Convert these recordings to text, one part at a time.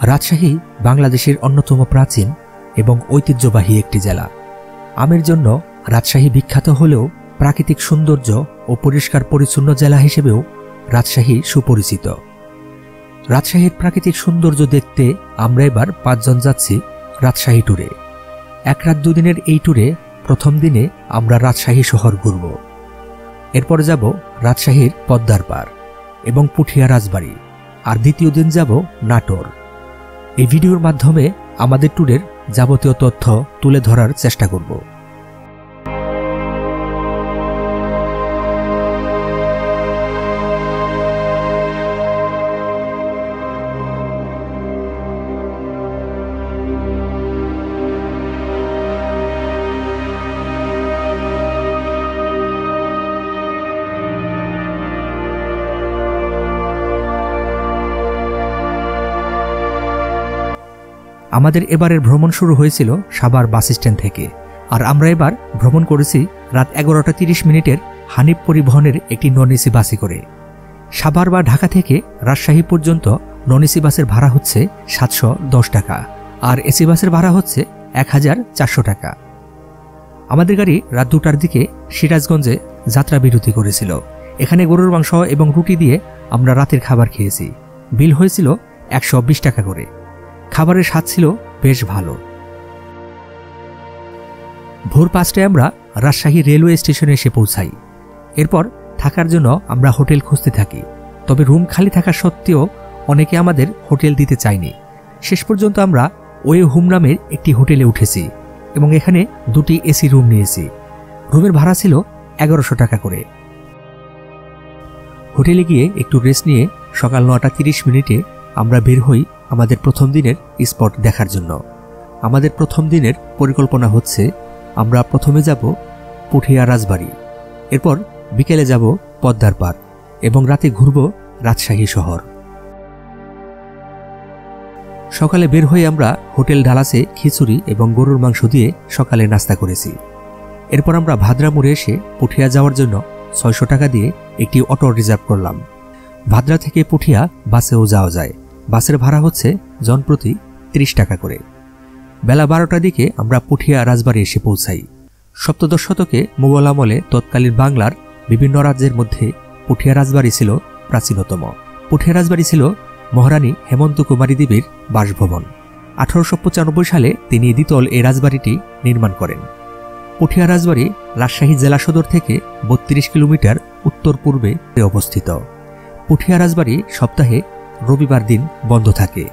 রাজশাহী বাংলাদেশের অন্যতম প্রাচীন এবং ঐতিহ্যবাহী একটি জেলা। আমের জন্য রাজশাহী বিখ্যাত হলেও প্রাকৃতিক সৌন্দর্য ও পরিষ্কার পরিচ্ছন্ন জেলা হিসেবেও রাজশাহী সুপরিচিত। রাজশাহীর প্রাকৃতিক সৌন্দর্য দেখতে আমরা এবার 5 জন যাচ্ছি রাজশাহী ট্যুরে। 1 রাত 2 দিনের এই ট্যুরে প্রথম দিনে আমরা রাজশাহী শহর ঘুরব, এরপর যাব রাজশাহীর পদ্মার পাড় এবং পুঠিয়া রাজবাড়ি, আর দ্বিতীয় দিন যাব নাটোর। এই ভিডিওর মাধ্যমে আমাদের ট্যুরের যাবতীয় তথ্য তুলে ধরার চেষ্টা করব। আমাদের এবারের ভ্রমণ শুরু হয়েছিল সাভার বাস স্ট্যান্ড থেকে, আর আমরা এবার ভ্রমণ করেছি রাত 11টা 30 মিনিটের হানিফ পরিবহনের একটি নন এসি বাসে করে। সাভার বা ঢাকা থেকে রাজশাহী পর্যন্ত নন এসি বাসের ভাড়া হচ্ছে 710 টাকা, আর এসি বাসের ভাড়া হচ্ছে 1400 টাকা। আমাদের গাড়ি রাত 2টার দিকে সিরাজগঞ্জে যাত্রা বিরতি করেছিল। এখানে গরুর মাংস এবং রুটি দিয়ে আমরা রাতের খাবার খেয়েছি। বিল হয়েছিল 120 টাকা করে। খাবারের স্বাদ ছিল বেশ ভালো। ভোর 5টায় আমরা রাজশাহী রেলওয়ে স্টেশনে এসে পৌঁছাই। এরপর থাকার জন্য আমরা হোটেল খুঁজতে থাকি, তবে রুম খালি থাকা সত্ত্বেও অনেকে আমাদের হোটেল দিতে চায়নি। শেষ পর্যন্ত আমরা ওয়ে হোম নামের একটি হোটেলে উঠেছি এবং এখানে 2টি এসি রুম নিয়েছি। রুমের ভাড়া ছিল 1100 টাকা করে। হোটেলে গিয়ে একটু রেস্ট নিয়ে সকাল 9টা 30 মিনিটে আমরা বের হই আমাদের প্রথম দিনের স্পট দেখার জন্য। আমাদের প্রথম দিনের পরিকল্পনা হচ্ছে আমরা প্রথমে যাব পুঠিয়া রাজবাড়ি, এরপর বিকেলে যাব পদ্মার পাড় এবং রাতে ঘুরব রাজশাহী শহর। সকালে বের হয়ে আমরা হোটেল ডালাসে খিচুড়ি এবং গরুর মাংস দিয়ে সকালে নাস্তা করেছি। এরপর আমরা ভাদ্রা মোড়ে এসে পুঠিয়া যাওয়ার জন্য 600 টাকা দিয়ে একটি অটো রিজার্ভ করলাম। ভাদ্রা থেকে পুঠিয়া বাসেও যাওয়া যায়। বাসের ভাড়া হচ্ছে জনপ্রতি 30 টাকা করে। বেলা 12টার দিকে আমরা পুঠিয়া রাজবাড়ি এসে পৌঁছাই। 17 শতকে মুঘল আমলে তৎকালীন বাংলার বিভিন্ন রাজ্যের মধ্যে পুঠিয়া রাজবাড়ি ছিল প্রাচীনতম। পুঠিয়া রাজবাড়ি ছিল মহারানী হেমন্ত কুমারী দেবীর বাসভবন। 1895 সালে তিনি দ্বিতল এই রাজবাড়িটি নির্মাণ করেন। পুঠিয়া রাজবাড়ি রাজশাহী জেলা সদর থেকে 32 কিলোমিটার উত্তর পূর্বে অবস্থিত। পুঠিয়া রাজবাড়ি সপ্তাহে রবিবার দিন বন্ধ থাকে।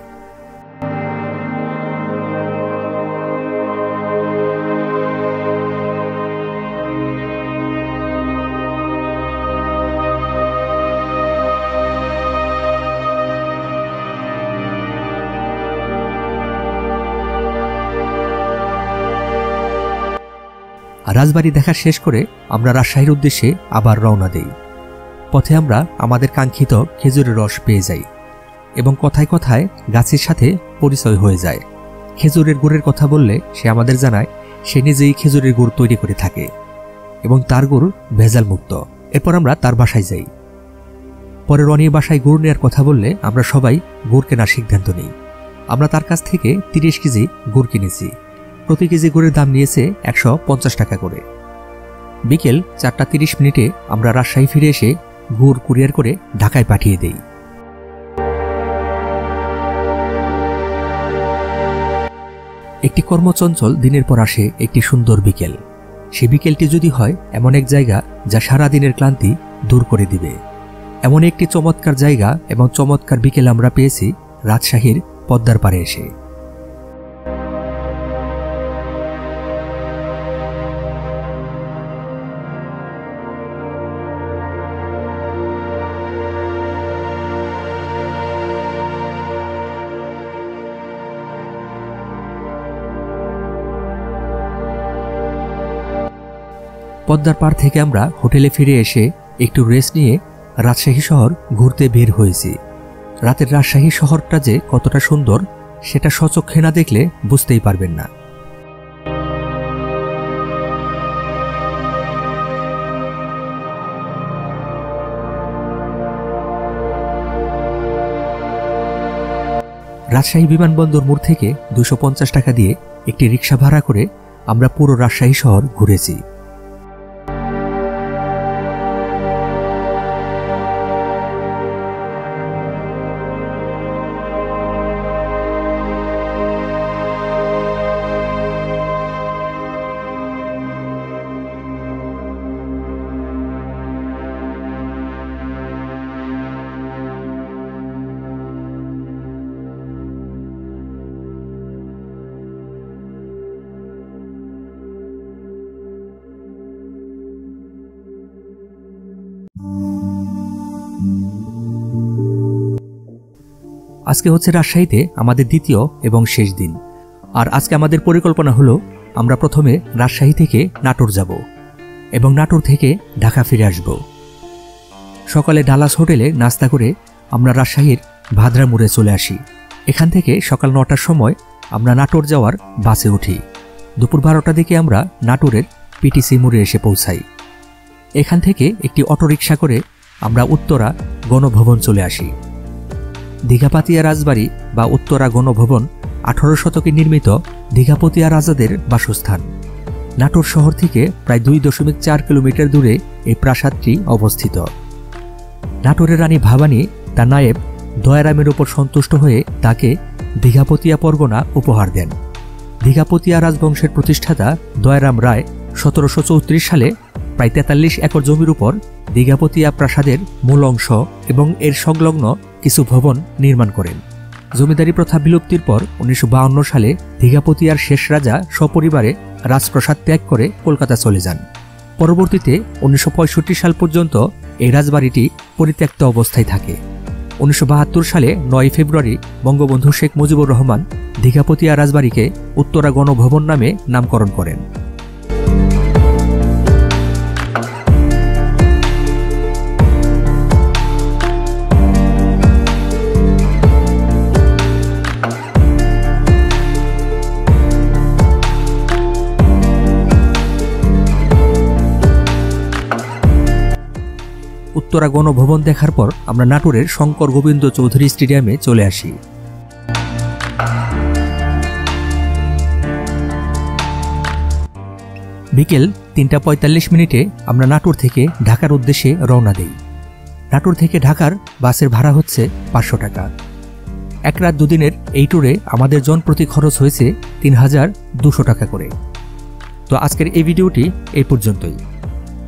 রাজবাড়ি দেখা শেষ করে আমরা রাজশাহীর উদ্দেশ্যে আবার রওনা দেই। পথে আমরা আমাদের কাঙ্ক্ষিত খেজুরের রস পেয়ে যাই এবং কথায় কথায় গাছের সাথে পরিচয় হয়ে যায়। খেজুরের গুড়ের কথা বললে সে আমাদের জানায় সে নিজেই খেজুরের গুড় তৈরি করে থাকে এবং তার গুড় ভেজাল মুক্ত। এরপর আমরা তার বাসায় যাই। পরে রনির বাসায় গুড় নেওয়ার কথা বললে আমরা সবাই গুড় কেনার সিদ্ধান্ত নিই। আমরা তার কাছ থেকে 30 কেজি গুড় কিনেছি। প্রতি কেজি গুড়ের দাম নিয়েছে 150 টাকা করে। বিকেল 4টা 30 মিনিটে আমরা রাজশাহী ফিরে এসে গুড় কুরিয়ার করে ঢাকায় পাঠিয়ে দেই। একটি কর্মচঞ্চল দিনের পর আসে একটি সুন্দর বিকেল। সে বিকেলটি যদি হয় এমন এক জায়গা যা সারা দিনের ক্লান্তি দূর করে দিবে, এমন একটি চমৎকার জায়গা এবং চমৎকার বিকেল আমরা পেয়েছি রাজশাহীর পদ্মার পাড়ে এসে। পদ্মার পাড় থেকে আমরা হোটেলে ফিরে এসে একটু রেস্ট নিয়ে রাজশাহী শহর ঘুরতে বের হয়েছি। রাতের রাজশাহী শহরটা যে কতটা সুন্দর সেটা স্বচক্ষে না দেখলে বুঝতেই পারবেন না। রাজশাহী বিমানবন্দর মোড় থেকে 250 টাকা দিয়ে একটি রিক্সা ভাড়া করে আমরা পুরো রাজশাহী শহর ঘুরেছি। আজকে হচ্ছে রাজশাহীতে আমাদের দ্বিতীয় এবং শেষ দিন। আর আজকে আমাদের পরিকল্পনা হলো আমরা প্রথমে রাজশাহী থেকে নাটোর যাব এবং নাটোর থেকে ঢাকা ফিরে আসব। সকালে ডালাস হোটেলে নাস্তা করে আমরা রাজশাহীর ভাদ্রা মোড়ে চলে আসি। এখান থেকে সকাল 9টার সময় আমরা নাটোর যাওয়ার বাসে উঠি। দুপুর 12টার দিকে আমরা নাটোরের পিটিসি মোড়ে এসে পৌঁছাই। এখান থেকে একটি অটোরিকশা করে আমরা উত্তরা গণভবন চলে আসি। দীঘাপাতিয়া রাজবাড়ি বা উত্তরা গণভবন 18 শতকে নির্মিত দীঘাপতিয়া রাজাদের বাসস্থান। নাটোর শহর থেকে প্রায় 2.4 কিলোমিটার দূরে এই প্রাসাদটি অবস্থিত। নাটোরের রানী ভাবানী তার নায়েব দয়ারামের উপর সন্তুষ্ট হয়ে তাকে দীঘাপতিয়া পরগনা উপহার দেন। দীঘাপতিয়া রাজবংশের প্রতিষ্ঠাতা দয়ারাম রায় 1734 সালে প্রায় 43 একর জমির উপর দীঘাপতিয়া প্রাসাদের মূল অংশ এবং এর সংলগ্ন কিছু ভবন নির্মাণ করেন। জমিদারি প্রথা বিলুপ্তির পর 1952 সালে দীঘাপতিয়ার শেষ রাজা সপরিবারে রাজপ্রাসাদ ত্যাগ করে কলকাতা চলে যান। পরবর্তীতে 1965 সাল পর্যন্ত এই রাজবাড়িটি পরিত্যক্ত অবস্থায় থাকে। 1972 সালে 9 ফেব্রুয়ারি বঙ্গবন্ধু শেখ মুজিবুর রহমান দীঘাপতিয়া রাজবাড়িকে উত্তরা গণভবন নামে নামকরণ করেন। উত্তরা গণভবন দেখার পর আমরা নাটোরের শঙ্কর গোবিন্দ চৌধুরী স্টেডিয়ামে চলে আসি। বিকেল 3টা 45 মিনিটে আমরা নাটোর থেকে ঢাকার উদ্দেশ্যে রওনা দেই। নাটোর থেকে ঢাকার বাসের ভাড়া হচ্ছে 500 টাকা। এক রাত দুদিনের এই ট্যুরে আমাদের জনপ্রতি খরচ হয়েছে 3200 টাকা করে। তো আজকের এই ভিডিওটি এই পর্যন্তই।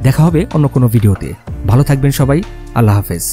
দেখা হবে অন্য কোনো ভিডিওতে। ভালো থাকবেন সবাই। আল্লাহ হাফেজ।